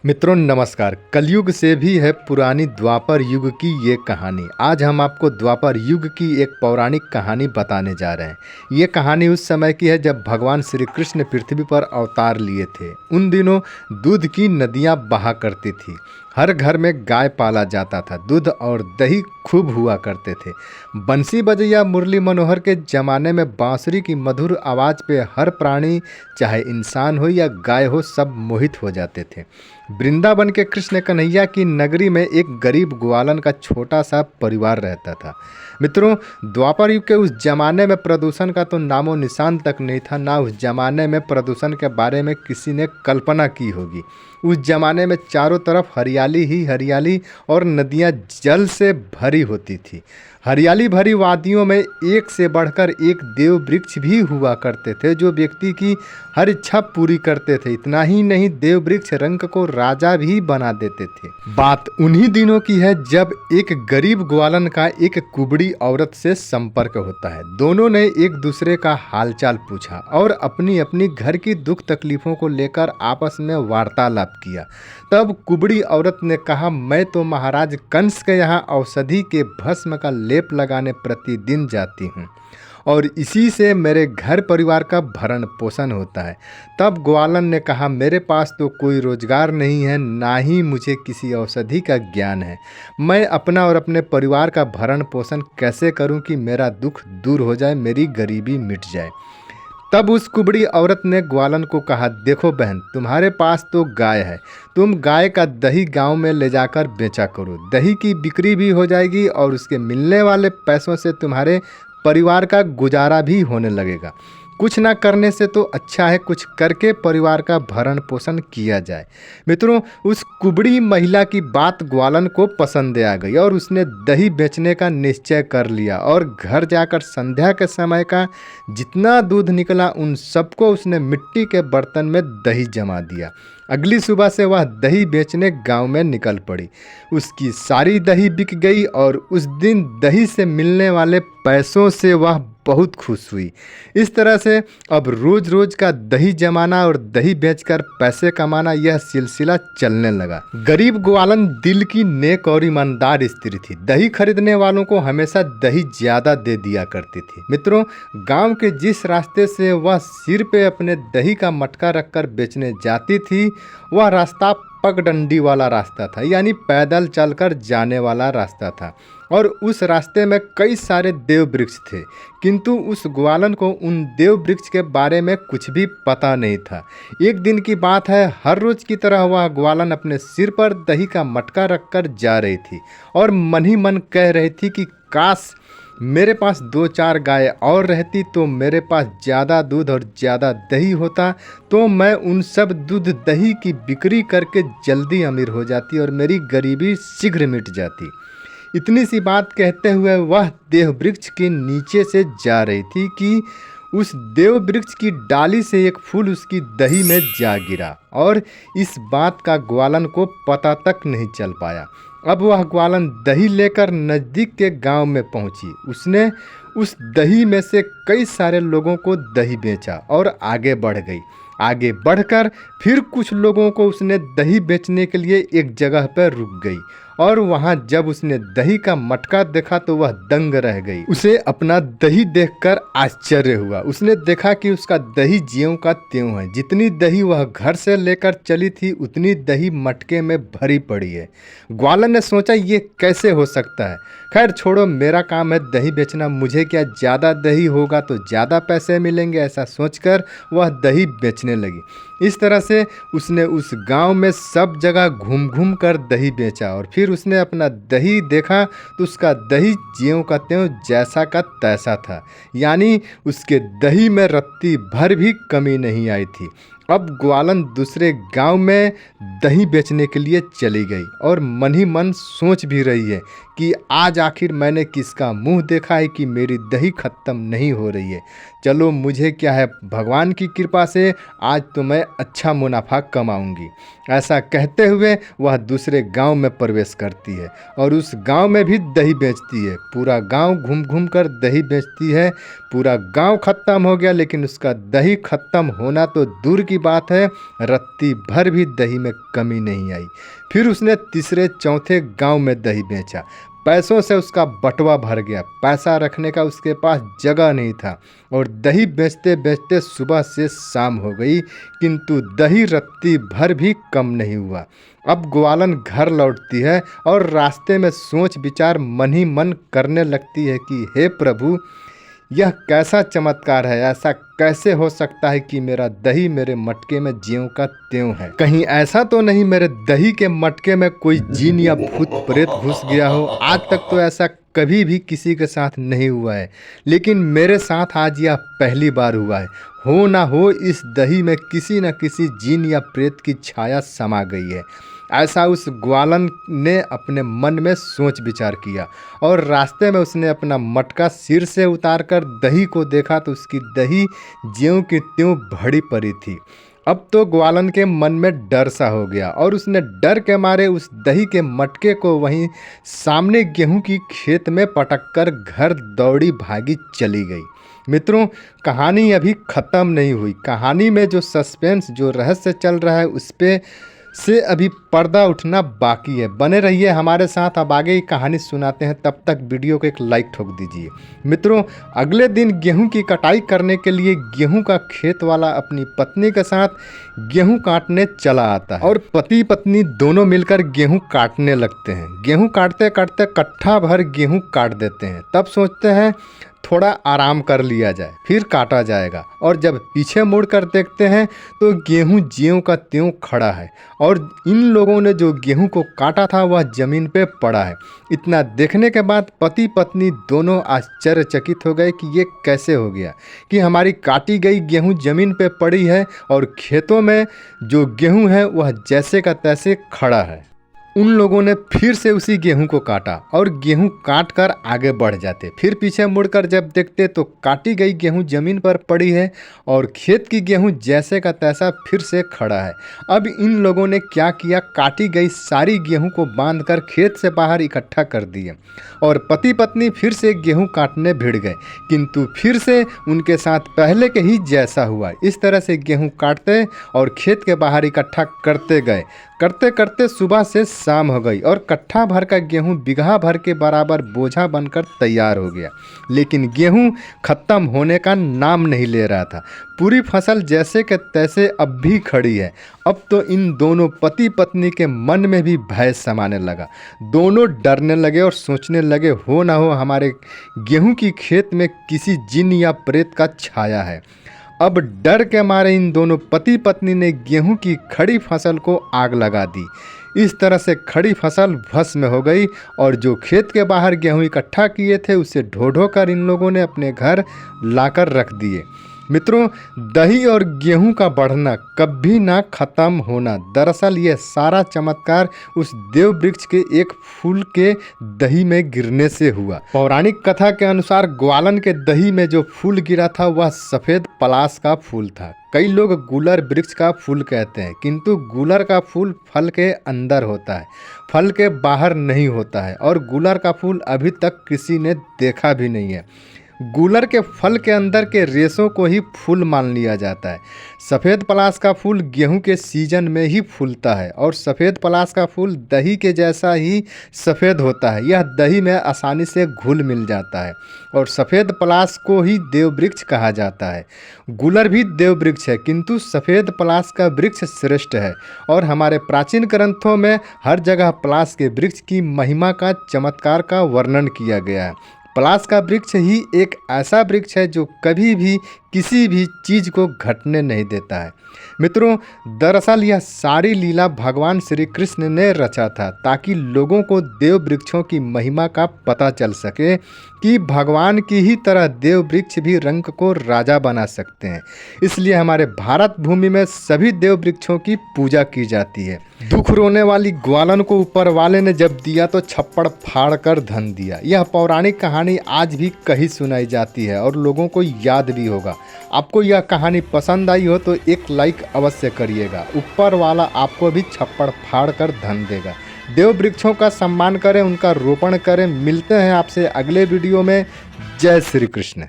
मित्रों नमस्कार। कलयुग से भी है पुरानी द्वापर युग की ये कहानी। आज हम आपको द्वापर युग की एक पौराणिक कहानी बताने जा रहे हैं। ये कहानी उस समय की है जब भगवान श्री कृष्ण पृथ्वी पर अवतार लिए थे। उन दिनों दूध की नदियाँ बहा करती थी। हर घर में गाय पाला जाता था। दूध और दही खूब हुआ करते थे। बंसी बजैया मुरली मनोहर के ज़माने में बांसुरी की मधुर आवाज़ पे हर प्राणी, चाहे इंसान हो या गाय हो, सब मोहित हो जाते थे। वृंदावन के कृष्ण कन्हैया की नगरी में एक गरीब ग्वालन का छोटा सा परिवार रहता था। मित्रों, द्वापर युग के उस जमाने में प्रदूषण का तो नामो निशान तक नहीं था। ना उस जमाने में प्रदूषण के बारे में किसी ने कल्पना की होगी। उस जमाने में चारों तरफ हरियाली ही हरियाली और नदियाँ जल से भरी होती थी। हरियाली भरी वादियों में एक से बढ़कर एक देव वृक्ष भी हुआ करते थे जो व्यक्ति की हर इच्छा पूरी करते थे। इतना ही नहीं, देव वृक्ष रंक को राजा भी बना देते थे। बात उन्हीं दिनों की है जब एक गरीब ग्वालन का एक कुबड़ी औरत से संपर्क होता है। दोनों ने एक दूसरे का हालचाल पूछा और अपनी अपनी घर की दुख तकलीफों को लेकर आपस में वार्तालाप किया। तब कुबड़ी औरत ने कहा, मैं तो महाराज कंस के यहाँ औषधि के भस्म का लेप लगाने प्रतिदिन जाती हूँ और इसी से मेरे घर परिवार का भरण पोषण होता है। तब ग्वालन ने कहा, मेरे पास तो कोई रोजगार नहीं है, ना ही मुझे किसी औषधि का ज्ञान है। मैं अपना और अपने परिवार का भरण पोषण कैसे करूं कि मेरा दुख दूर हो जाए, मेरी गरीबी मिट जाए। तब उस कुबड़ी औरत ने ग्वालन को कहा, देखो बहन, तुम्हारे पास तो गाय है। तुम गाय का दही गांव में ले जाकर बेचा करो। दही की बिक्री भी हो जाएगी और उसके मिलने वाले पैसों से तुम्हारे परिवार का गुजारा भी होने लगेगा। कुछ ना करने से तो अच्छा है कुछ करके परिवार का भरण पोषण किया जाए। मित्रों, उस कुबड़ी महिला की बात ग्वालन को पसंद आ गई और उसने दही बेचने का निश्चय कर लिया और घर जाकर संध्या के समय का जितना दूध निकला उन सबको उसने मिट्टी के बर्तन में दही जमा दिया। अगली सुबह से वह दही बेचने गांव में निकल पड़ी। उसकी सारी दही बिक गई और उस दिन दही से मिलने वाले पैसों से वह बहुत खुश हुई। इस तरह से अब रोज रोज का दही जमाना और दही बेचकर पैसे कमाना, यह सिलसिला चलने लगा। गरीब ग्वालन दिल की नेक और ईमानदार स्त्री थी। दही खरीदने वालों को हमेशा दही ज्यादा दे दिया करती थी। मित्रों, गांव के जिस रास्ते से वह सिर पे अपने दही का मटका रखकर बेचने जाती थी, वह रास्ता पगडंडी वाला रास्ता था, यानी पैदल चलकर जाने वाला रास्ता था और उस रास्ते में कई सारे देव वृक्ष थे। किंतु उस ग्वालन को उन देव वृक्ष के बारे में कुछ भी पता नहीं था। एक दिन की बात है, हर रोज की तरह वह ग्वालन अपने सिर पर दही का मटका रखकर जा रही थी और मन ही मन कह रही थी कि काश मेरे पास 2-4 गाय और रहती तो मेरे पास ज़्यादा दूध और ज़्यादा दही होता, तो मैं उन सब दूध दही की बिक्री करके जल्दी अमीर हो जाती और मेरी गरीबी शीघ्र मिट जाती। इतनी सी बात कहते हुए वह देव वृक्ष के नीचे से जा रही थी कि उस देव वृक्ष की डाली से एक फूल उसकी दही में जा गिरा और इस बात का ग्वालन को पता तक नहीं चल पाया। अब वह ग्वालन दही लेकर नज़दीक के गांव में पहुंची। उसने उस दही में से कई सारे लोगों को दही बेचा और आगे बढ़ गई। आगे बढ़कर फिर कुछ लोगों को उसने दही बेचने के लिए एक जगह पर रुक गई और वहां जब उसने दही का मटका देखा तो वह दंग रह गई। उसे अपना दही देखकर आश्चर्य हुआ। उसने देखा कि उसका दही ज्यों का त्यों है। जितनी दही वह घर से लेकर चली थी उतनी दही मटके में भरी पड़ी है। ग्वालन ने सोचा, ये कैसे हो सकता है। खैर छोड़ो, मेरा काम है दही बेचना, मुझे क्या, ज़्यादा दही होगा तो ज़्यादा पैसे मिलेंगे। ऐसा सोचकर वह दही बेचने लगी। इस तरह से उसने उस गांव में सब जगह घूम घूम कर दही बेचा और फिर उसने अपना दही देखा तो उसका दही ज्यों का त्यों जैसा का तैसा था, यानी उसके दही में रत्ती भर भी कमी नहीं आई थी। अब ग्वालन दूसरे गांव में दही बेचने के लिए चली गई और मन ही मन सोच भी रही है कि आज आखिर मैंने किसका मुंह देखा है कि मेरी दही खत्म नहीं हो रही है। चलो, मुझे क्या है, भगवान की कृपा से आज तो मैं अच्छा मुनाफा कमाऊंगी। ऐसा कहते हुए वह दूसरे गांव में प्रवेश करती है और उस गांव में भी दही बेचती है। पूरा गांव घूम घूम कर दही बेचती है। पूरा गांव खत्म हो गया, लेकिन उसका दही खत्म होना तो दूर की बात है, रत्ती भर भी दही में कमी नहीं आई। फिर उसने तीसरे चौथे गांव में दही बेचा। पैसों से उसका बटुआ भर गया। पैसा रखने का उसके पास जगह नहीं था और दही बेचते बेचते सुबह से शाम हो गई, किंतु दही रत्ती भर भी कम नहीं हुआ। अब ग्वालन घर लौटती है और रास्ते में सोच विचार मन ही मन करने लगती है कि हे प्रभु, यह कैसा चमत्कार है, ऐसा कैसे हो सकता है कि मेरा दही मेरे मटके में ज्यों का त्यों है। कहीं ऐसा तो नहीं मेरे दही के मटके में कोई जीन या भूत प्रेत घुस गया हो। आज तक तो ऐसा कभी भी किसी के साथ नहीं हुआ है, लेकिन मेरे साथ आज यह पहली बार हुआ है। हो ना हो इस दही में किसी न किसी जीन या प्रेत की छाया समा गई है। ऐसा उस ग्वालन ने अपने मन में सोच विचार किया और रास्ते में उसने अपना मटका सिर से उतारकर दही को देखा तो उसकी दही ज्यों की त्यों भरी पड़ी थी। अब तो ग्वालन के मन में डर सा हो गया और उसने डर के मारे उस दही के मटके को वहीं सामने गेहूं की खेत में पटक कर घर दौड़ी भागी चली गई। मित्रों, कहानी अभी ख़त्म नहीं हुई। कहानी में जो सस्पेंस, जो रहस्य चल रहा है उस पे से अभी पर्दा उठना बाकी है। बने रहिए हमारे साथ, अब आगे की कहानी सुनाते हैं। तब तक वीडियो को एक लाइक ठोक दीजिए। मित्रों, अगले दिन गेहूं की कटाई करने के लिए गेहूं का खेत वाला अपनी पत्नी के साथ गेहूं काटने चला आता है और पति पत्नी दोनों मिलकर गेहूं काटने लगते हैं। गेहूं काटते काटते कट्ठा भर गेहूं काट देते हैं। तब सोचते हैं थोड़ा आराम कर लिया जाए, फिर काटा जाएगा। और जब पीछे मुड़ कर देखते हैं तो गेहूं ज्यों का त्यों खड़ा है और इन लोगों ने जो गेहूं को काटा था वह जमीन पे पड़ा है। इतना देखने के बाद पति पत्नी दोनों आश्चर्यचकित हो गए कि ये कैसे हो गया कि हमारी काटी गई गेहूं जमीन पे पड़ी है और खेतों में जो गेहूं है वह जैसे का तैसे खड़ा है। उन लोगों ने फिर से उसी गेहूं को काटा और गेहूं काट कर आगे बढ़ जाते। फिर पीछे मुड़कर जब देखते तो काटी गई गेहूं जमीन पर पड़ी है और खेत की गेहूं जैसे का तैसा फिर से खड़ा है। अब इन लोगों ने क्या किया, काटी गई सारी गेहूं को बांधकर खेत से बाहर इकट्ठा कर दिए और पति पत्नी फिर से गेहूं काटने भिड़ गए, किंतु फिर से उनके साथ पहले के ही जैसा हुआ। इस तरह से गेहूं काटते और खेत के बाहर इकट्ठा करते गए। करते करते सुबह से शाम हो गई और कट्ठा भर का गेहूं बिगहा भर के बराबर बोझा बनकर तैयार हो गया। लेकिन गेहूं खत्म होने का नाम नहीं ले रहा था। पूरी फसल जैसे के तैसे अब भी खड़ी है। अब तो इन दोनों पति पत्नी के मन में भी भय समाने लगा। दोनों डरने लगे और सोचने लगे हो ना हो हमारे गेहूं की खेत में किसी जिन या प्रेत का छाया है। अब डर के मारे इन दोनों पति पत्नी ने गेहूं की खड़ी फसल को आग लगा दी। इस तरह से खड़ी फसल भस्म हो गई और जो खेत के बाहर गेहूं इकट्ठा किए थे उसे ढो ढो कर इन लोगों ने अपने घर लाकर रख दिए। मित्रों, दही और गेहूं का बढ़ना कभी ना खत्म होना। दरअसल ये सारा चमत्कार उस देव वृक्ष के एक फूल के दही में गिरने से हुआ। पौराणिक कथा के अनुसार ग्वालन के दही में जो फूल गिरा था वह सफ़ेद पलाश का फूल था। कई लोग गूलर वृक्ष का फूल कहते हैं, किंतु गूलर का फूल फल के अंदर होता है, फल के बाहर नहीं होता है और गूलर का फूल अभी तक किसी ने देखा भी नहीं है। गूलर के फल के अंदर के रेशों को ही फूल मान लिया जाता है। सफ़ेद पलाश का फूल गेहूं के सीजन में ही फूलता है और सफ़ेद पलाश का फूल दही के जैसा ही सफ़ेद होता है। यह दही में आसानी से घुल मिल जाता है और सफ़ेद पलाश को ही देव वृक्ष कहा जाता है। गूलर भी देव वृक्ष है, किंतु सफ़ेद पलाश का वृक्ष श्रेष्ठ है और हमारे प्राचीन ग्रंथों में हर जगह पलाश के वृक्ष की महिमा का, चमत्कार का वर्णन किया गया है। पलाश का वृक्ष ही एक ऐसा वृक्ष है जो कभी भी किसी भी चीज़ को घटने नहीं देता है। मित्रों, दरअसल यह सारी लीला भगवान श्री कृष्ण ने रचा था ताकि लोगों को देव वृक्षों की महिमा का पता चल सके कि भगवान की ही तरह देव वृक्ष भी रंक को राजा बना सकते हैं। इसलिए हमारे भारत भूमि में सभी देव वृक्षों की पूजा की जाती है। दुख रोने वाली ग्वालन को ऊपर वाले ने जब दिया तो छप्पड़ फाड़ कर धन दिया। यह पौराणिक कहानी आज भी कहीं सुनाई जाती है और लोगों को याद भी होगा। आपको यह कहानी पसंद आई हो तो एक लाइक अवश्य करिएगा। ऊपर वाला आपको भी छप्पड़ फाड़ कर धन देगा। देव वृक्षों का सम्मान करें, उनका रोपण करें। मिलते हैं आपसे अगले वीडियो में। जय श्री कृष्ण।